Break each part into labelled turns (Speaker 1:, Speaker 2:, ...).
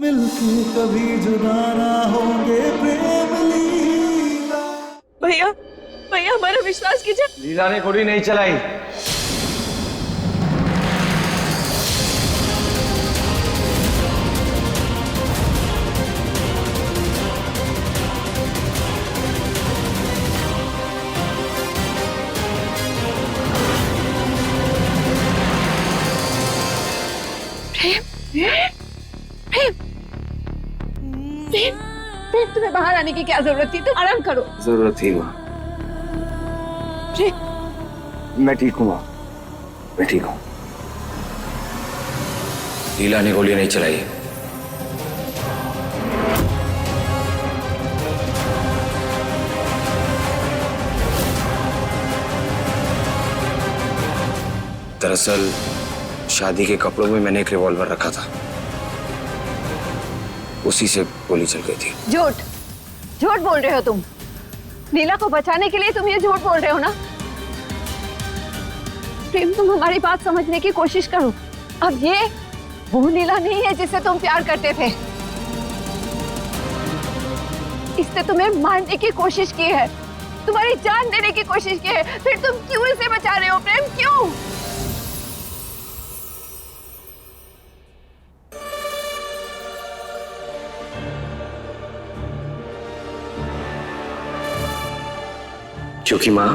Speaker 1: मिलके कभी जुदा ना होंगे प्रेम लीला।
Speaker 2: भैया भैया हमारा विश्वास कीजिए।
Speaker 3: लीला ने गोली नहीं चलाई।
Speaker 2: प्रेम तुम्हें बाहर आने की क्या जरूरत थी? तुम आराम करो।
Speaker 3: जरूरत थी माँ। मैं ठीक हूँ माँ, मैं ठीक हूँ। लीला ने गोली नहीं चलाई। दरअसल शादी के कपड़ों में मैंने एक रिवॉल्वर रखा था, उसी से गोली चल गई थी।
Speaker 2: झूठ झूठ बोल रहे हो तुम। लीला को बचाने के लिए तुम ये झूठ बोल रहे हो ना? प्रेम तुम हमारी बात समझने की कोशिश करो। अब ये वो लीला नहीं है जिससे तुम प्यार करते थे। इसने तुम्हें मारने की कोशिश की है, तुम्हारी जान देने की कोशिश की है, फिर तुम क्यों इसे बचा रहे हो? प्रेम क्यों?
Speaker 3: क्योंकि माँ,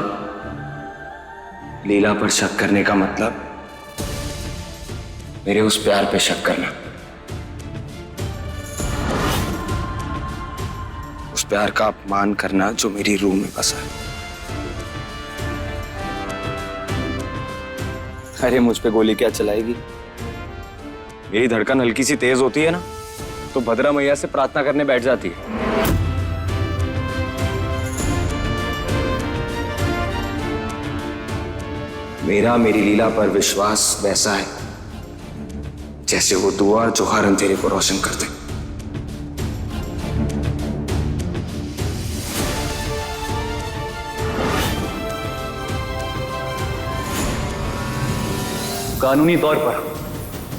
Speaker 3: लीला पर शक करने का मतलब मेरे उस प्यार पे शक करना, उस प्यार का अपमान करना जो मेरी रूह में बसा है। अरे मुझ पे गोली क्या चलाएगी? मेरी धड़कन हल्की सी तेज होती है ना, तो भद्रा मैया से प्रार्थना करने बैठ जाती है। मेरा मेरी लीला पर विश्वास वैसा है जैसे वो दुआ जो हर अंधेरे को रोशन कर दे।
Speaker 4: कानूनी तौर पर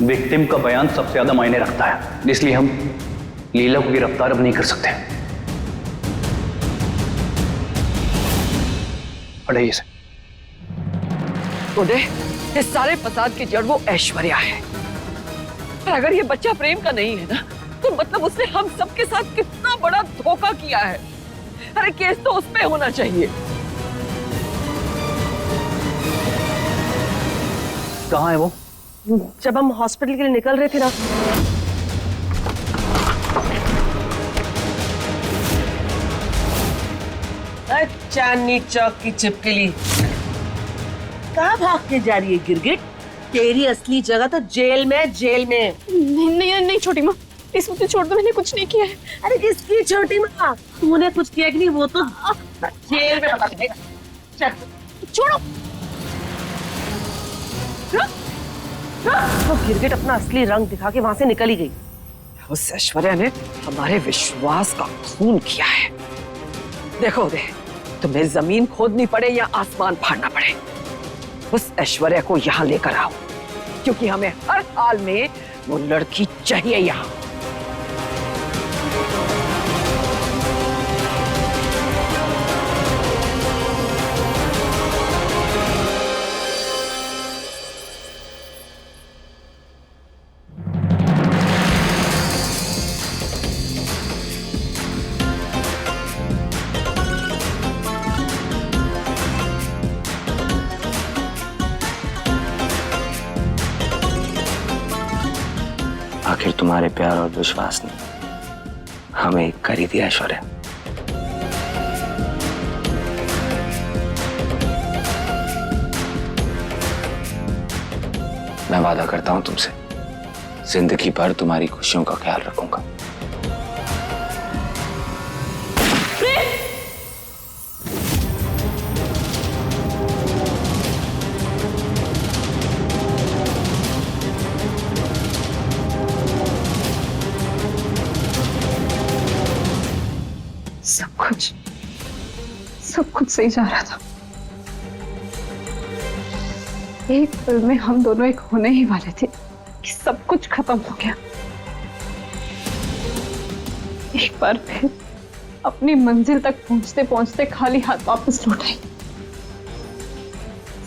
Speaker 4: विक्टिम का बयान सबसे ज्यादा मायने रखता है, इसलिए हम लीला को गिरफ्तार अब नहीं कर सकते। हटाइए इसे।
Speaker 2: उदय, इस सारे फसाद की जड़ वो ऐश्वर्या है। पर अगर ये बच्चा प्रेम का नहीं है ना, तो मतलब उसने हम सबके साथ कितना बड़ा धोखा किया है। अरे केस तो उस पे होना चाहिए।
Speaker 4: कहाँ है वो?
Speaker 2: जब हम हॉस्पिटल के लिए निकल रहे थे ना।
Speaker 5: चांदनी चौक की छिपकली कहाँ भाग के जा रही है गिरगिट? तेरी असली जगह तो जेल में, जेल में।
Speaker 2: नहीं नहीं नहीं छोटी माँ, इस मुझे छोड़ दो, मैंने कुछ नहीं किया है।
Speaker 5: अरे किसकी छोटी माँ? तूने कुछ किया कि नहीं वो तो जेल में पता चलेगा। चल
Speaker 2: छोड़ो।
Speaker 5: वो गिरगिट अपना असली रंग दिखा के वहां से निकल ही गई।
Speaker 2: उस ऐश्वर्या ने हमारे विश्वास का खून किया है। देखो दे, तुम्हें जमीन खोदनी पड़े या आसमान फाड़ना पड़े, उस ऐश्वर्या को यहाँ लेकर आओ, क्योंकि हमें हर हाल में वो लड़की चाहिए यहाँ।
Speaker 3: आखिर तुम्हारे प्यार और विश्वास ने हमें एक कर ही दिया ऐश्वर्या। मैं वादा करता हूं तुमसे, जिंदगी भर तुम्हारी खुशियों का ख्याल रखूंगा।
Speaker 6: सब कुछ सही जा रहा था। एक पल में हम दोनों एक होने ही वाले थे कि सब कुछ खत्म हो गया। एक बार फिर अपनी मंजिल तक पहुंचते पहुंचते खाली हाथ वापस लौट आई।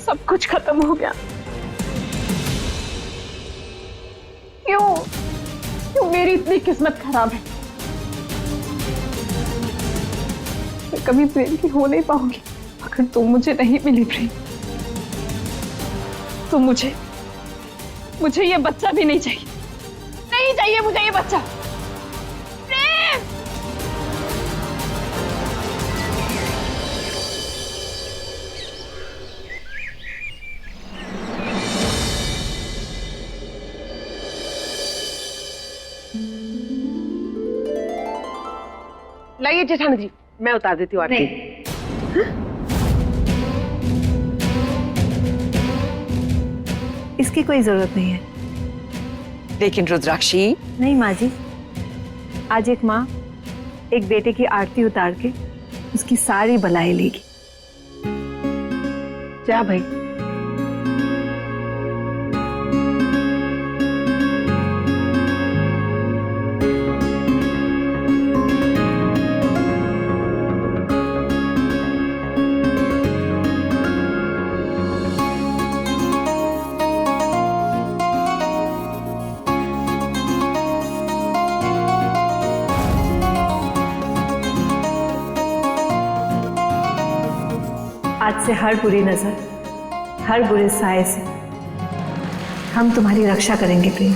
Speaker 6: सब कुछ खत्म हो गया। क्यों मेरी इतनी किस्मत खराब है? मैं कभी प्रेम की हो नहीं पाऊंगी अगर तुम मुझे नहीं मिली प्रेम। तो मुझे ये बच्चा भी नहीं चाहिए। नहीं चाहिए मुझे ये बच्चा। प्रेम!
Speaker 5: लाइए जेठानी जी, मैं उतार देती हूँ आरती।
Speaker 7: इसकी कोई जरूरत नहीं है।
Speaker 2: लेकिन रुद्राक्षी,
Speaker 7: नहीं माँ जी, आज एक माँ एक बेटे की आरती उतार के उसकी सारी बलाई लेगी। जा भाई। आज से हर बुरी नजर, हर बुरे साए से हम तुम्हारी रक्षा करेंगे प्रेम।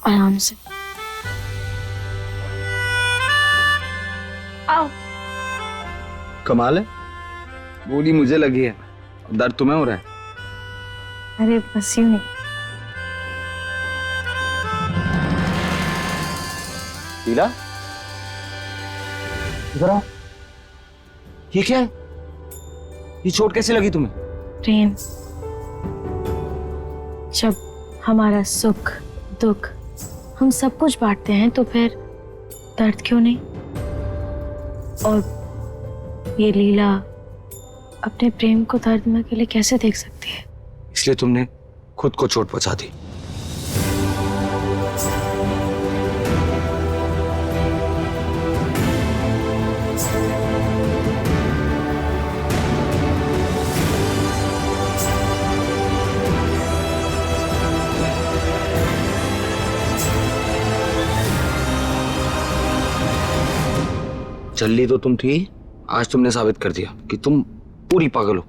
Speaker 6: आराम से आओ।
Speaker 3: कमाल है, गोली मुझे लगी है, दर्द तुम्हें हो रहा है।
Speaker 6: अरे बस यूं नहीं।
Speaker 3: लीला, इधर आओ। ये क्या है? ये चोट कैसे लगी तुम्हें?
Speaker 6: प्रेम, जब हमारा सुख दुख हम सब कुछ बांटते हैं तो फिर दर्द क्यों नहीं? और ये लीला अपने प्रेम को दर्द में अकेले कैसे देख सकती है?
Speaker 3: इसलिए तुमने खुद को चोट पहुंचा दी। चल्ली तो तुम थी, आज तुमने साबित कर दिया कि तुम पूरी पागल हो।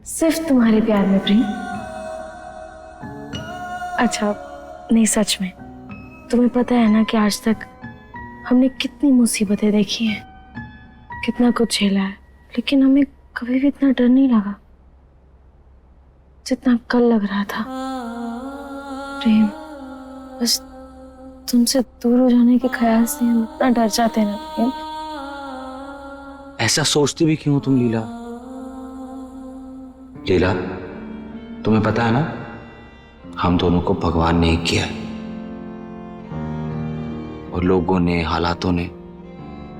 Speaker 6: सिर्फ तुम्हारे प्यार में प्रेम? अच्छा नहीं, सच में तुम्हें पता है ना कि आज तक हमने कितनी मुसीबतें देखी हैं, कितना कुछ झेला है, लेकिन हमें कभी भी इतना डर नहीं लगा जितना कल लग रहा था। प्रेम, बस तुमसे दूर हो जाने के ख्याल से हम इतना डर जाते हैं ना प्रेम।
Speaker 3: ऐसा सोचती भी क्यों तुम लीला? लीला, तुम्हें पता है ना, हम दोनों को भगवान ने एक किया है, और लोगों ने, हालातों ने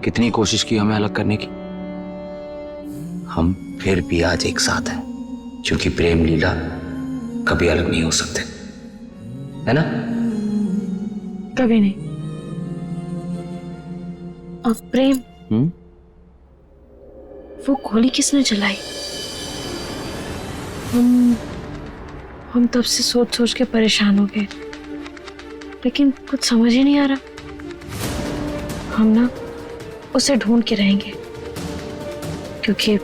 Speaker 3: कितनी कोशिश की हमें अलग करने की। हम फिर भी आज एक साथ हैं, क्योंकि प्रेम लीला कभी अलग नहीं हो सकते, है ना?
Speaker 6: कभी नहीं। अब प्रेम, वो गोली किसने चलाई? हम तब से सोच सोच के परेशान हो गए, लेकिन कुछ समझ ही नहीं आ रहा। हम ना उसे ढूंढ के रहेंगे, क्योंकि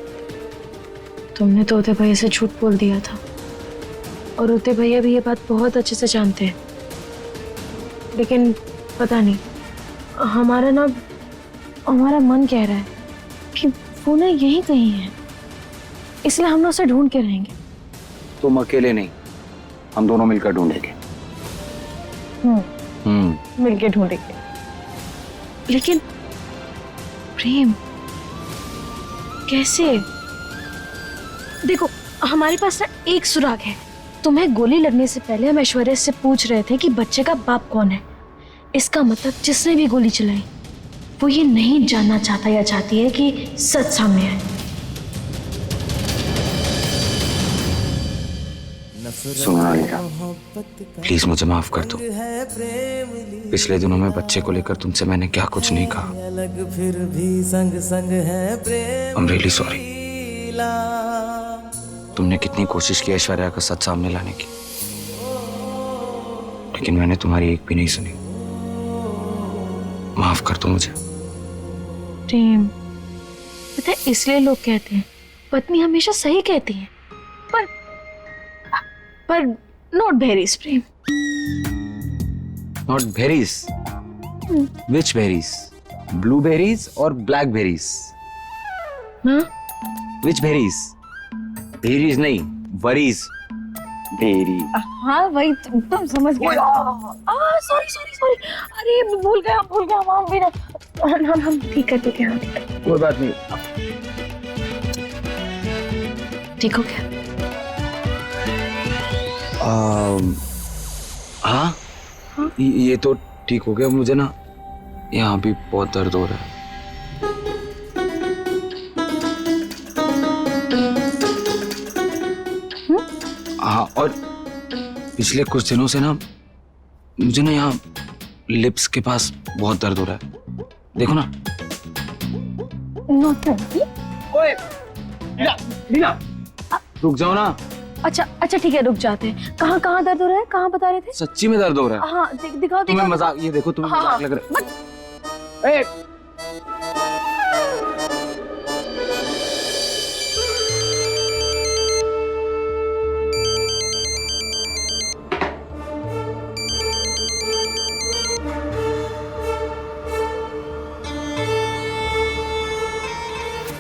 Speaker 6: तुमने तो उदय भैया से झूठ बोल दिया था, और उदय भैया भी ये बात बहुत अच्छे से जानते हैं। लेकिन पता नहीं, हमारा मन कह रहा है कि वो ना यहीं कहीं है, इसलिए हम ना उसे ढूंढ के रहेंगे।
Speaker 3: तुम अकेले नहीं, हम दोनों मिलकर ढूंढेंगे।
Speaker 6: मिलके ढूंढेंगे। लेकिन प्रेम, कैसे? देखो, हमारे पास ना एक सुराग है, तुम्हें गोली लगने से पहले हम ऐश्वर्या से पूछ रहे थे कि बच्चे का बाप कौन है। इसका मतलब जिसने भी गोली चलाई वो ये नहीं जानना चाहता या चाहती है कि सच सामने आए।
Speaker 3: सुनो नालिका, प्लीज मुझे माफ कर दो। पिछले दिनों में बच्चे को लेकर तुमसे मैंने क्या कुछ नहीं कहा।
Speaker 1: अलग फिर भी संग संग है प्रेम।
Speaker 3: I'm really sorry। तुमने कितनी कोशिश की ऐश्वर्या का सच सामने लाने की, लेकिन मैंने तुम्हारी एक भी नहीं सुनी। माफ कर दो मुझे।
Speaker 6: प्रेम, पता है इसलिए लोग कहते हैं पत्नी हमेशा सही कहती है, पर not berries Prem.
Speaker 3: Not berries? Which berries? Blueberries और ब्लैकबेरीज?
Speaker 6: हाँ?
Speaker 3: विच बेरीज? बेरीज नहीं, वरीज। बेरी।
Speaker 6: हाँ वही तुम समझ गए। सॉरी सॉरी सॉरी, अरे भूल गया माफ भी ना। हम ठीक है
Speaker 3: कोई बात नहीं।
Speaker 6: ठीक हो गया?
Speaker 3: हाँ, ये तो ठीक हो गया। मुझे ना यहाँ भी बहुत दर्द हो रहा है। हाँ, और पिछले कुछ दिनों से ना मुझे ना यहाँ लिप्स के पास बहुत दर्द हो रहा है। देखो ना। ओए, लीला, रुक जाओ ना।
Speaker 6: अच्छा ठीक है, रुक जाते हैं। कहाँ दर्द हो रहा है? कहाँ बता रहे थे?
Speaker 3: सच्ची में दर्द हो रहा है।
Speaker 6: हाँ दिखाओ।
Speaker 3: तुम्हें मजाक, ये देखो तुम्हें मजाक लग रहा है।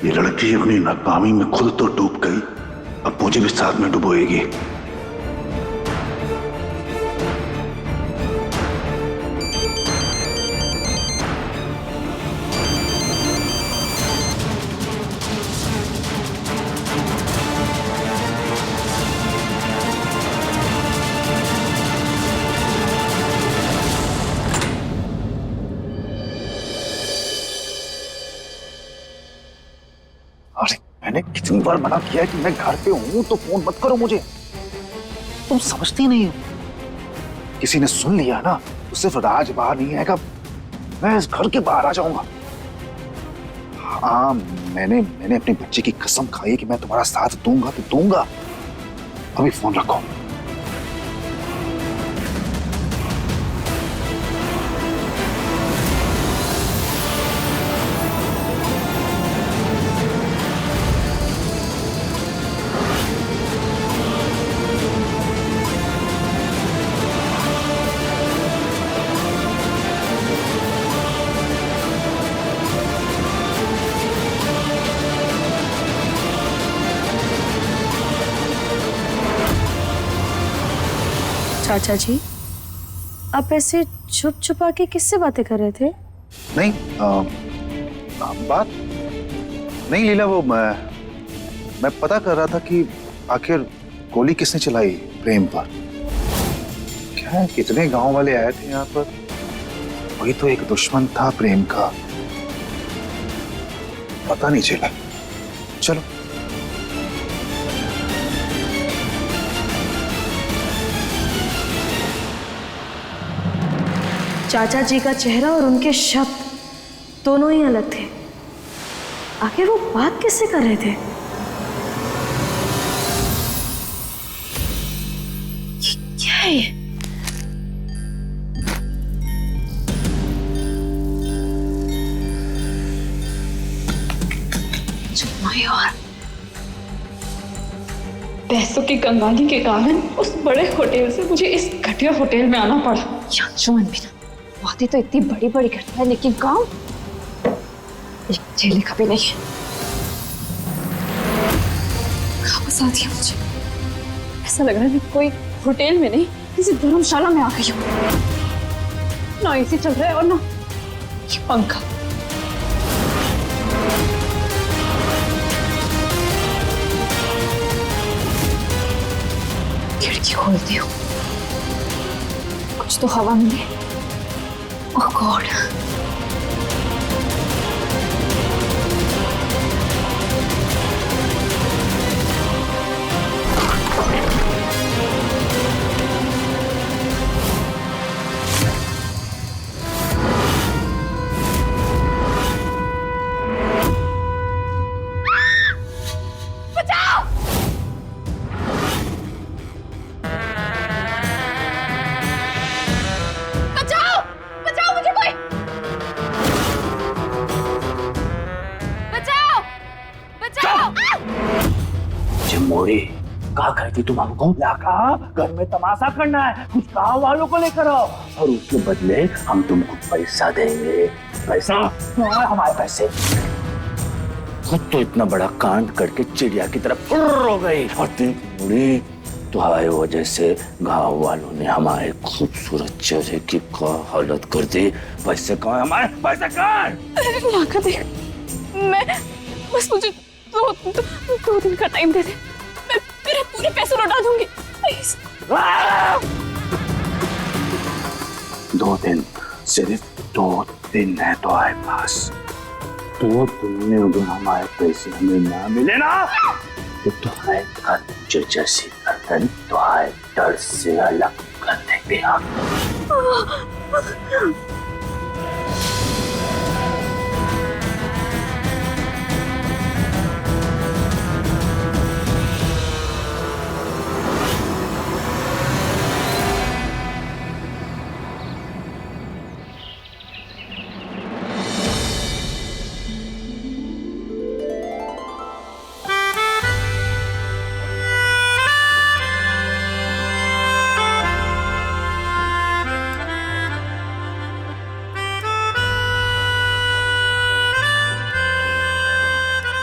Speaker 8: ये लड़की अपनी नाकामी में खुद तो डूब गई, अब मुझे भी साथ में डुबोएगी। अरे मैंने कितनी बार मना किया है कि मैं घर पे हूं तो फोन मत करो मुझे। तुम समझती नहीं हो। किसी ने सुन लिया ना तो सिर्फ राज बाहर नहीं आएगा, मैं इस घर के बाहर आ जाऊंगा। हाँ, मैंने अपनी बच्ची की कसम खाई है कि मैं तुम्हारा साथ दूंगा तो दूंगा। अभी फोन रखो।
Speaker 6: चाचा जी, आप ऐसे छुप छुपा के किससे बातें कर रहे थे?
Speaker 8: नहीं बात नहीं लीला, वो मैं पता कर रहा था कि आखिर गोली किसने चलाई प्रेम पर। क्या है, कितने गांव वाले आए थे यहाँ पर, वही तो एक दुश्मन था प्रेम का, पता नहीं चला। चलो
Speaker 6: चाचा जी का चेहरा और उनके शब्द दोनों ही अलग थे। आखिर वो बात किससे कर रहे थे? क्या है ये?
Speaker 9: यार, पैसों की कंगाली के कारण उस बड़े होटल से मुझे इस घटिया होटल में आना पड़ा।
Speaker 6: अंशुमन भी ना, बातें तो इतनी बड़ी बड़ी करता है लेकिन काम एक झेले का भी नहीं।
Speaker 9: वापस आ दिया मुझे। ऐसा लग रहा है मैं कोई होटल में नहीं किसी धर्मशाला में आ गई हूँ। ना एसी चल रहा है और ना ये पंखा। खिड़की खोलती हूँ, कुछ तो हवा मिले। ओह गॉड,
Speaker 4: मोड़ी कहा गई थी तुम हमको? क्या कहा? घर में तमाशा करना है, कुछ गाँव वालों को लेकर आओ और उसके बदले हम तुमको पैसा देंगे। पैसा? हमारे पैसे? खुद तो इतना बड़ा कांड करके चिड़िया की तरफ फुर्र हो गई और देख मोड़ी, तुम्हारी वजह से गाँव वालों ने हमारे खूबसूरत चेहरे की क्या हालत कर दी। पैसे कहाँ? हमारे पैसे कहाँ?
Speaker 9: लाका देख, मैं बस मुझे दो दिन का टाइम दे दे, मैं मेरे पूरे पैसे लौटा दूंगी प्लीज।
Speaker 4: 2 दिन, सिर्फ 2 दिन है तुम्हारे पास। 2 दिन में अगर हमारे पैसे हमें ना मिले ना तो तुम्हारे जो जैसी गर्दन तुम्हारे डर से अलग कर देंगे हम।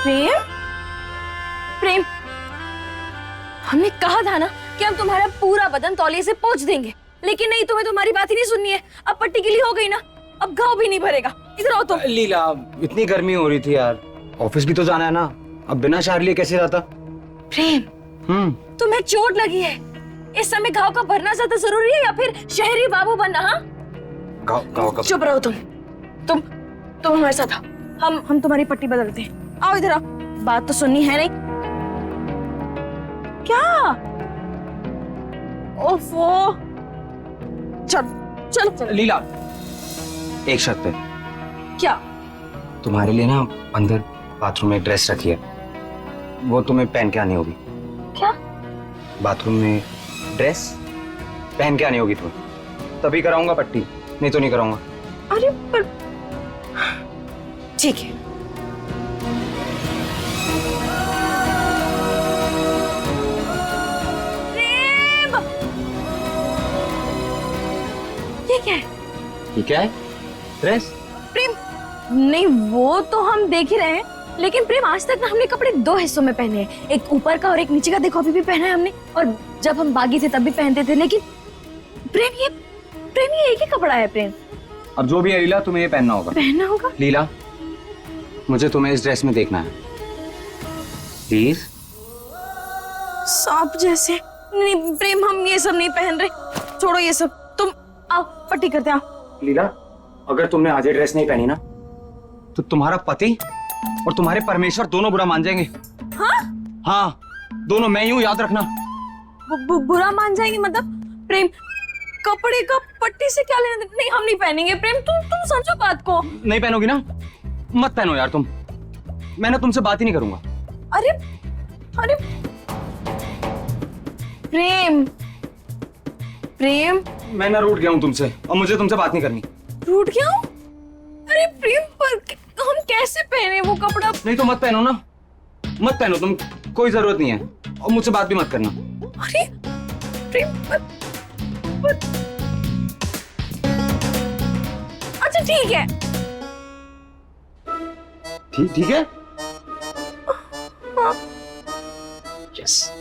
Speaker 6: प्रेम, प्रेम, हमने कहा था ना कि हम तुम्हारा पूरा बदन तौलिए से पोंछ देंगे, लेकिन नहीं, तुम्हें तुम्हारी बात ही नहीं सुननी है। अब पट्टी गिली हो गई ना, अब घाव भी नहीं भरेगा। इधर आओ तुम।
Speaker 3: लीला, इतनी गर्मी हो रही थी यार, ऑफिस भी तो जाना है ना, अब बिना शायर लिए कैसे रहता?
Speaker 6: प्रेम, तुम्हें चोट लगी है, इस समय घाव का भरना ज्यादा जरूरी है या फिर शहरी बाबू बनना? हाँ,
Speaker 3: घाव का
Speaker 6: चुप रहो तुम हमारे साथ आओ, हम तुम्हारी पट्टी बदलते हैं। आओ इधर आओ, बात तो सुननी है नहीं? क्या? ओफो, चल।
Speaker 3: लीला, एक शर्त पे।
Speaker 6: क्या?
Speaker 3: तुम्हारे लिए ना अंदर बाथरूम में ड्रेस रखी है, वो तुम्हें पहन के आनी होगी।
Speaker 6: क्या?
Speaker 3: बाथरूम में ड्रेस पहन के आनी होगी तुम्हें, तभी कराऊंगा पट्टी, नहीं तो नहीं कराऊंगा।
Speaker 6: अरे पर ठीक है। प्रेम, ये क्या है?
Speaker 3: ये क्या है? ड्रेस?
Speaker 6: प्रेम, नहीं वो तो हम देख ही रहे हैं, लेकिन प्रेम आज तक ना हमने कपड़े 2 हिस्सों में पहने हैं, एक ऊपर का और एक नीचे का। देखो अभी भी पहना है हमने, और जब हम बागी थे तब भी पहनते थे, लेकिन प्रेम ये एक ही कपड़ा है। प्रेम,
Speaker 3: अब जो भी है लीला, तुम्हें ये पहनना होगा। लीला, मुझे तुम्हें इस ड्रेस में देखना है, प्लीज।
Speaker 6: सांप जैसे। नहीं प्रेम, हम ये सब नहीं पहन रहे, छोड़ो ये सब, तुम आओ पट्टी करते आओ।
Speaker 3: लीला, अगर तुमने आज ये ड्रेस नहीं पहनी ना तो तुम्हारा पति और तुम्हारे परमेश्वर दोनों बुरा मान जाएंगे। हाँ, दोनों, मैं यूं, याद रखना।
Speaker 6: बुरा मान जाएंगे मतलब? प्रेम, कपड़े का पट्टी से क्या लेना? नहीं, हम नहीं पहनेंगे। प्रेम, तुम समझो बात को।
Speaker 3: नहीं पहनोगी ना, मत पहनो यार तुम, मैं ना तुमसे बात ही नहीं करूंगा।
Speaker 6: अरे प्रेम,
Speaker 3: मैं ना रूठ गया हूं तुमसे, और मुझे तुमसे बात नहीं करनी।
Speaker 6: रूठ गया हूँ? अरे प्रेम, पर हम कैसे पहने वो कपड़ा?
Speaker 3: नहीं तो मत पहनो ना, मत पहनो तुम, कोई जरूरत नहीं है, और मुझसे बात भी मत करना।
Speaker 6: अरे प्रेम, अच्छा ठीक है।
Speaker 3: ठीक है।
Speaker 6: हाँ।
Speaker 3: यस।